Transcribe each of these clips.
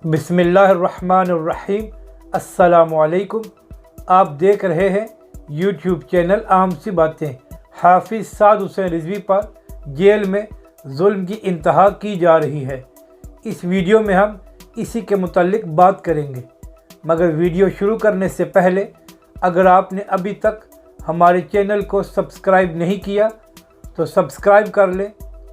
बिस्मिल्लाहिर्रहमानिर्रहीम। अस्सलामुअलैकुम। आप देख रहे हैं यूट्यूब चैनल आम सी बातें। हाफिज़ साद हुसैन रिजवी पर जेल में जुल्म की इंतहा की जा रही है। इस वीडियो में हम इसी के मुतालिक बात करेंगे, मगर वीडियो शुरू करने से पहले अगर आपने अभी तक हमारे चैनल को सब्सक्राइब नहीं किया तो सब्सक्राइब कर लें,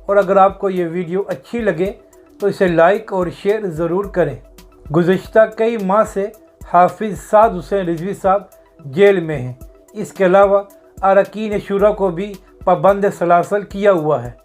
और अगर आपको ये वीडियो अच्छी लगे तो इसे लाइक और शेयर ज़रूर करें। गुज़िश्ता कई माह से हाफिज़ साद हुसैन रिजवी साहब जेल में हैं। इसके अलावा अरकान शुरा को भी पाबंद सलासल किया हुआ है,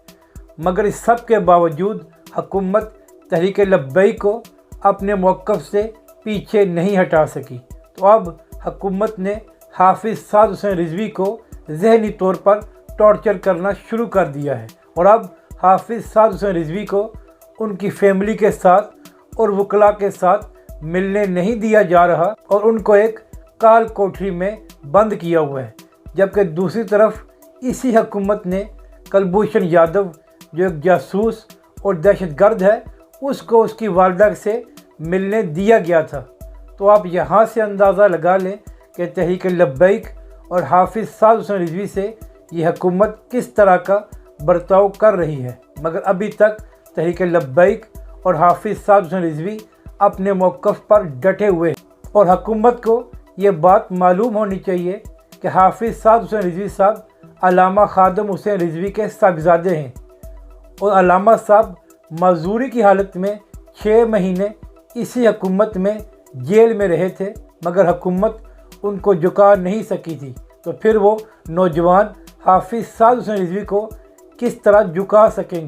मगर इस सब के बावजूद हुकूमत तहरीक लब्बैक को अपने मौक़िफ़ से पीछे नहीं हटा सकी। तो अब हुकूमत ने हाफिज़ साद हुसैन रिजवी को ज़हनी तौर पर टॉर्चर करना शुरू कर दिया है, और अब हाफिज़ साद हुसैन रिजवी को उनकी फैमिली के साथ और वकला के साथ मिलने नहीं दिया जा रहा, और उनको एक काल कोठरी में बंद किया हुआ है। जबकि दूसरी तरफ इसी हुकूमत ने कुलभूषण यादव, जो एक जासूस और दहशतगर्द है, उसको उसकी वालदा से मिलने दिया गया था। तो आप यहाँ से अंदाज़ा लगा लें कि तहरीक लब्बैक और हाफिज़ साद हुसैन रिजवी से ये हुकूमत किस तरह का बर्ताव कर रही है। मगर अभी तक तहरीक लब्बैक और हाफिज़ साद हुसैन रिजवी अपने मौक़िफ़ पर डटे हुए हैं, और हुकूमत को ये बात मालूम होनी चाहिए कि हाफिज़ साद हुसैन रिजवी साहब अल्लामा खादिम हुसैन रिजवी के साहबजादे हैं, और अल्लामा साहब मजदूरी की हालत में 6 महीने इसी हुकूमत में जेल में रहे थे, मगर हुकूमत उनको झुका नहीं सकी थी। तो फिर वो नौजवान हाफिज़ साद हुसैन रिजवी को किस तरह झुका सकेंगे।